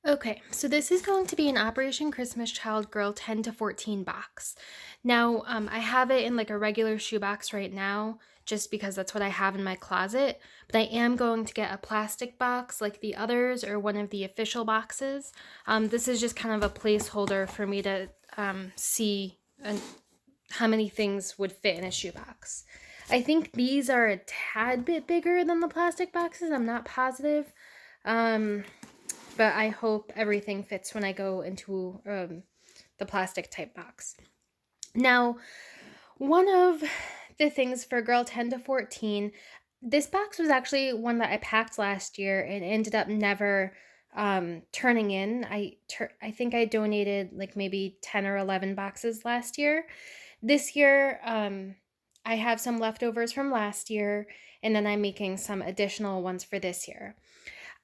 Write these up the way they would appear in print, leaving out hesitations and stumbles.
Okay, so this is going to be an Operation Christmas Child Girl 10 to 14 box. Now, I have it in like a regular shoebox right now, just because that's what I have in my closet. But I am going to get a plastic box like the others or one of the official boxes. This is just kind of a placeholder for me to see how many things would fit in a shoebox. I think these are a tad bit bigger than the plastic boxes. I'm not positive. Um, but I hope everything fits when I go into the plastic type box. Now, one of the things for girl 10 to 14, this box was actually one that I packed last year and ended up never turning in. I think I donated like maybe 10 or 11 boxes last year. This year, I have some leftovers from last year, and then I'm making some additional ones for this year.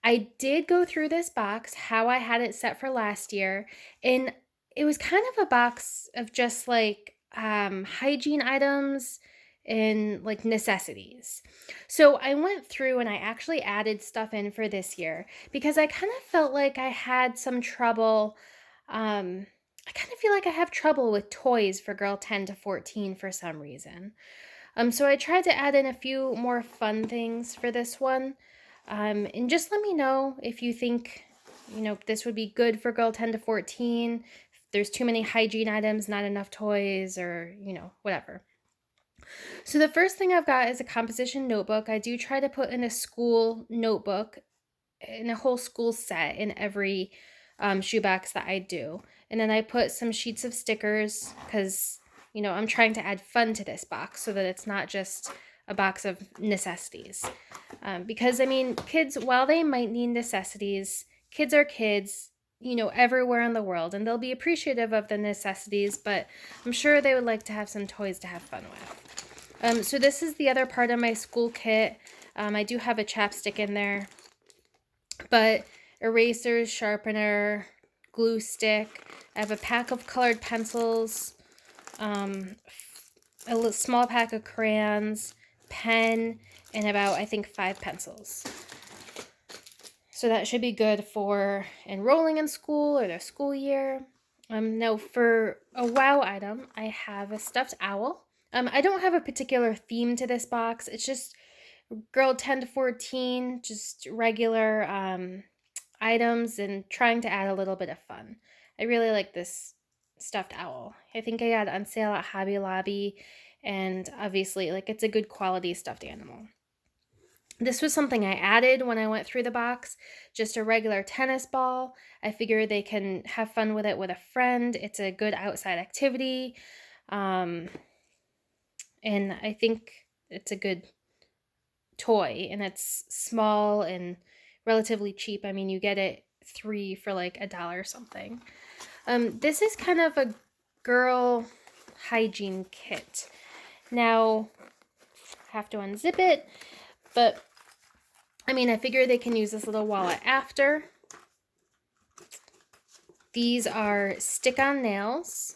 I did go through this box, how I had it set for last year, and it was kind of a box of just like hygiene items and like necessities. So I went through and I actually added stuff in for this year because I kind of felt like I had some trouble. I kind of feel like I have trouble with toys for girl 10 to 14 for some reason. So I tried to add in a few more fun things for this one. And just let me know if you think, this would be good for girl 10 to 14. If there's too many hygiene items, not enough toys, or, whatever. So the first thing I've got is a composition notebook. I do try to put in a school notebook in a whole school set in every shoebox that I do. And then I put some sheets of stickers because, I'm trying to add fun to this box so that it's not just a box of necessities. Because, I mean, kids, while they might need necessities, kids are kids, everywhere in the world, and they'll be appreciative of the necessities, but I'm sure they would like to have some toys to have fun with. So this is the other part of my school kit. I do have a chapstick in there, but erasers, sharpener, glue stick. I have a pack of colored pencils, a small pack of crayons, pen, and about, I think, 5 pencils. So that should be good for enrolling in school or their school year. Now, for a wow item, I have a stuffed owl. I don't have a particular theme to this box. It's just girl 10 to 14, just regular items and trying to add a little bit of fun. I really like this stuffed owl. I think I got it on sale at Hobby Lobby, and obviously, like, it's a good quality stuffed animal. This was something I added when I went through the box, just a regular tennis ball. I figure they can have fun with it with a friend. It's a good outside activity. And I think it's a good toy, and it's small and relatively cheap. I mean, you get it 3 for like $1 or something. This is kind of a girl hygiene kit. Now, I have to unzip it, but I mean, I figure they can use this little wallet after. These are stick-on nails.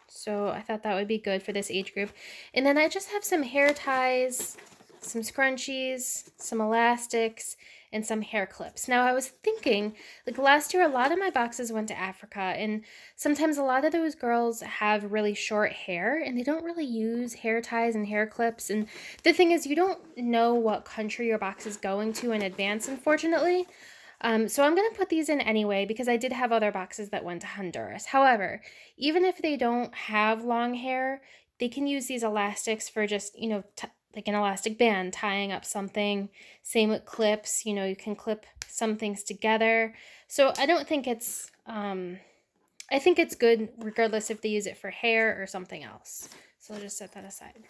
So I thought that would be good for this age group. And then I just have some hair ties, some scrunchies, some elastics, and some hair clips. Now I was thinking, like last year, a lot of my boxes went to Africa, and sometimes a lot of those girls have really short hair and they don't really use hair ties and hair clips. And the thing is, you don't know what country your box is going to in advance, unfortunately. So I'm going to put these in anyway because I did have other boxes that went to Honduras. However, even if they don't have long hair, they can use these elastics for just, like an elastic band tying up something. Same with clips, you can clip some things together. So I don't think it's, I think it's good regardless if they use it for hair or something else. So I'll just set that aside.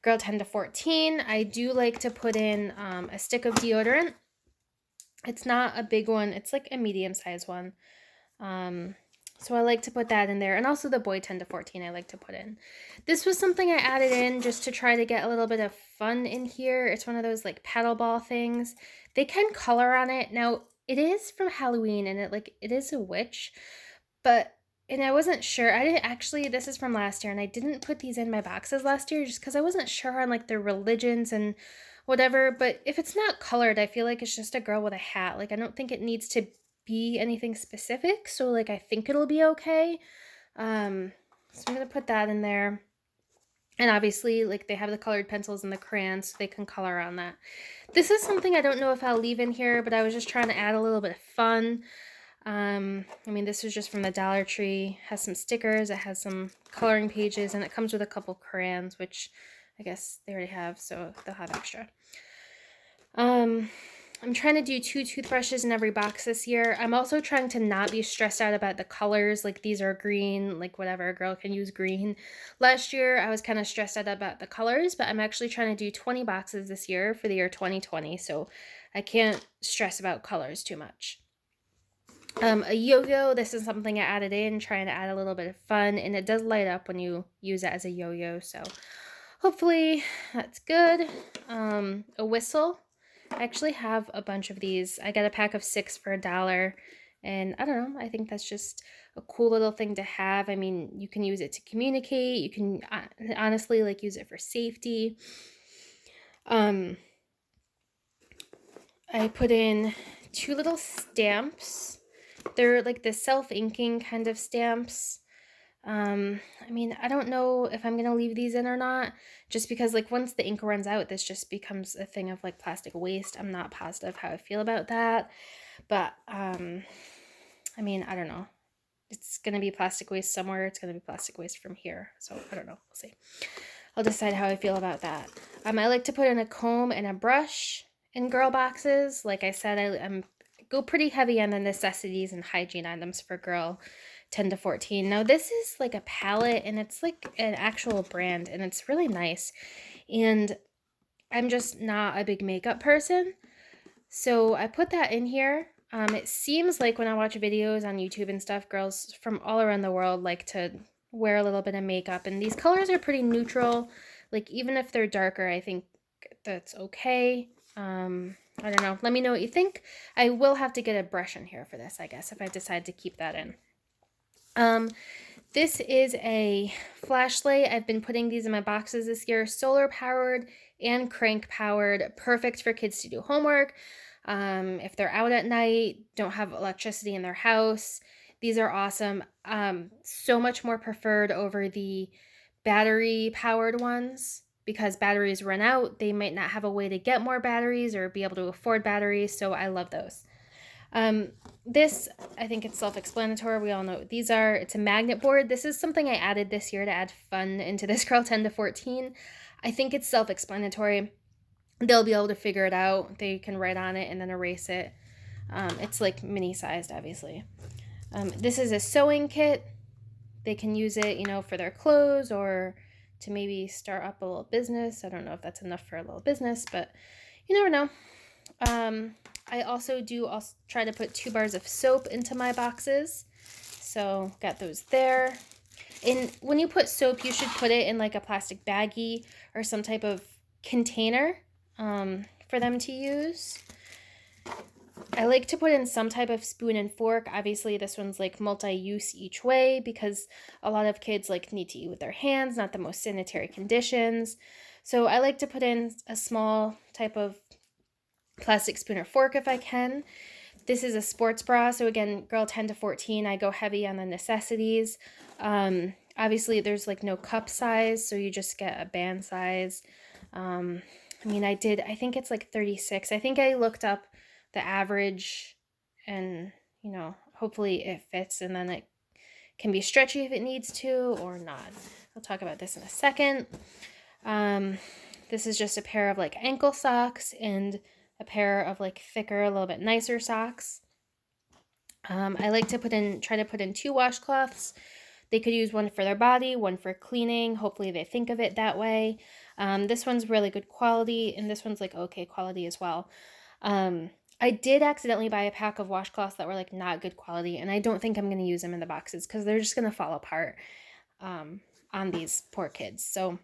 Girl 10 to 14, I do like to put in a stick of deodorant. It's not a big one. It's like a medium-sized one. So I like to put that in there. And also the boy 10 to 14 I like to put in. This was something I added in just to try to get a little bit of fun in here. It's one of those like paddleball things. They can color on it. Now, it is from Halloween and it is a witch. And I wasn't sure. I didn't actually, this is from last year, and I didn't put these in my boxes last year just because I wasn't sure on like their religions and whatever. But if it's not colored, I feel like it's just a girl with a hat. Like, I don't think it needs to be anything specific. So, like, I think it'll be okay. So I'm going to put that in there. And obviously, like, they have the colored pencils and the crayons, so they can color on that. This is something I don't know if I'll leave in here, but I was just trying to add a little bit of fun. I mean, this is just from the Dollar Tree. It has some stickers, it has some coloring pages, and it comes with a couple crayons, which I guess they already have, so they'll have extra. I'm trying to do 2 toothbrushes in every box this year. I'm also trying to not be stressed out about the colors, like these are green, like whatever, a girl can use green. Last year, I was kind of stressed out about the colors, but I'm actually trying to do 20 boxes this year for the year 2020, so I can't stress about colors too much. A yo-yo, this is something I added in, trying to add a little bit of fun, and it does light up when you use it as a yo-yo, so hopefully that's good. A whistle. I actually have a bunch of these. I got a pack of 6 for $1, and I don't know, I think that's just a cool little thing to have. I mean, you can use it to communicate, you can honestly like use it for safety. I put in 2 little stamps. They're like the self-inking kind of stamps. I mean, I don't know if I'm gonna leave these in or not, just because like once the ink runs out, this just becomes a thing of like plastic waste. I'm not positive how I feel about that, but I mean, I don't know. It's gonna be plastic waste somewhere. It's gonna be plastic waste from here, so I don't know. We'll see. I'll decide how I feel about that. I like to put in a comb and a brush in girl boxes. Like I said, I'm go pretty heavy on the necessities and hygiene items for girl 10 to 14. Now this is like a palette, and it's like an actual brand, and it's really nice. And I'm just not a big makeup person, so I put that in here. It seems like when I watch videos on YouTube and stuff, girls from all around the world like to wear a little bit of makeup, and these colors are pretty neutral. Like even if they're darker, I think that's okay. I don't know. Let me know what you think. I will have to get a brush in here for this, I guess, if I decide to keep that in. This is a flashlight. I've been putting these in my boxes this year. Solar powered and crank powered. Perfect for kids to do homework. If they're out at night, don't have electricity in their house. These are awesome. So much more preferred over the battery powered ones, because batteries run out. They might not have a way to get more batteries or be able to afford batteries, so I love those. This, I think it's self-explanatory. We all know what these are. It's a magnet board. This is something I added this year to add fun into this girl 10 to 14. I think it's self-explanatory. They'll be able to figure it out. They can write on it and then erase it. It's like mini-sized, obviously. This is a sewing kit. They can use it, you know, for their clothes or to maybe start up a little business. I don't know if that's enough for a little business, but you never know. I also try to put 2 bars of soap into my boxes. So got those there. And when you put soap, you should put it in like a plastic baggie or some type of container for them to use. I like to put in some type of spoon and fork. Obviously, this one's like multi-use each way because a lot of kids like need to eat with their hands, not the most sanitary conditions. So I like to put in a small type of plastic spoon or fork if I can. This is a sports bra. So again, girl 10 to 14, I go heavy on the necessities. Obviously, there's like no cup size, so you just get a band size. I mean, I think it's like 36. I think I looked up the average, and you know, hopefully it fits, and then it can be stretchy if it needs to or not. I'll talk about this in a second. This is just a pair of like ankle socks and a pair of like thicker, a little bit nicer socks. I like to try to put in 2 washcloths. They could use one for their body, one for cleaning. Hopefully they think of it that way. This one's really good quality, and this one's like okay quality as well. I did accidentally buy a pack of washcloths that were like not good quality, and I don't think I'm going to use them in the boxes because they're just going to fall apart on these poor kids. So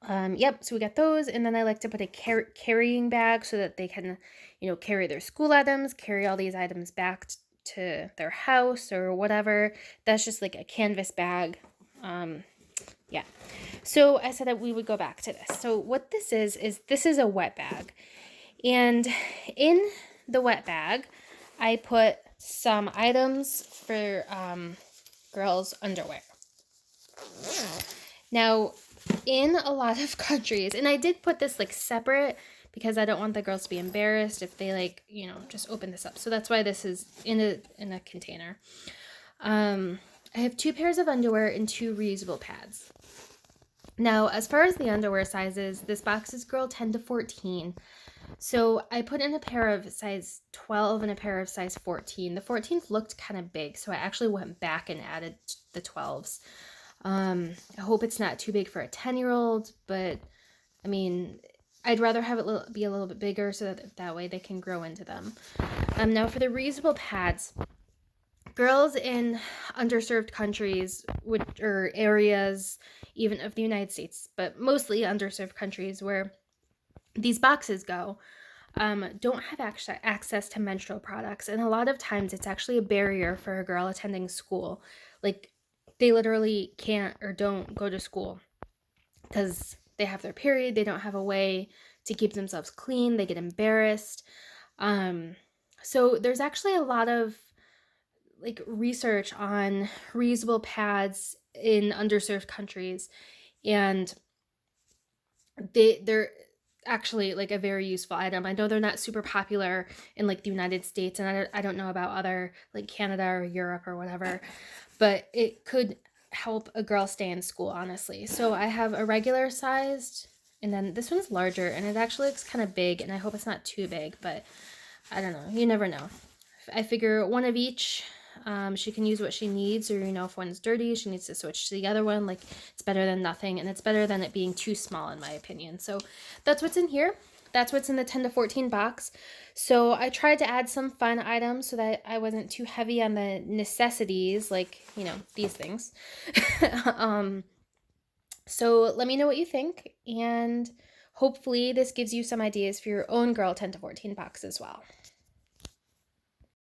yep, so we got those, and then I like to put a carrying bag so that they can, you know, carry their school items, carry all these items back to their house or whatever. That's just like a canvas bag. Yeah. So I said that we would go back to this. So what this is this is a wet bag. And in the wet bag, I put some items for girls' underwear. Now, in a lot of countries, and I did put this like separate because I don't want the girls to be embarrassed if they like, just open this up. So that's why this is in a container. I have 2 pairs of underwear and 2 reusable pads. Now, as far as the underwear sizes, this box is girl 10 to 14. So I put in a pair of size 12 and a pair of size 14. The 14th looked kind of big, so I actually went back and added the 12s. I hope it's not too big for a 10-year-old, but I mean, I'd rather have it be a little bit bigger so that way they can grow into them. Now for the reusable pads, girls in underserved countries or areas, even of the United States, but mostly underserved countries where these boxes go, don't have access to menstrual products. And a lot of times it's actually a barrier for a girl attending school. Like, they literally can't or don't go to school because they have their period. They don't have a way to keep themselves clean. They get embarrassed. So there's actually a lot of like research on reusable pads in underserved countries, and they're actually like a very useful item. I know they're not super popular in like the United States, and I don't know about other like Canada or Europe or whatever, but it could help a girl stay in school, honestly. So I have a regular sized, and then this one's larger, and it actually looks kind of big, and I hope it's not too big, but I don't know. You never know. I figure one of each. She can use what she needs, or if one's dirty, she needs to switch to the other one. Like, it's better than nothing, and it's better than it being too small, in my opinion. So that's what's in here. That's what's in the 10 to 14 box. So I tried to add some fun items so that I wasn't too heavy on the necessities, like, these things. So let me know what you think, and hopefully this gives you some ideas for your own girl 10 to 14 box as well.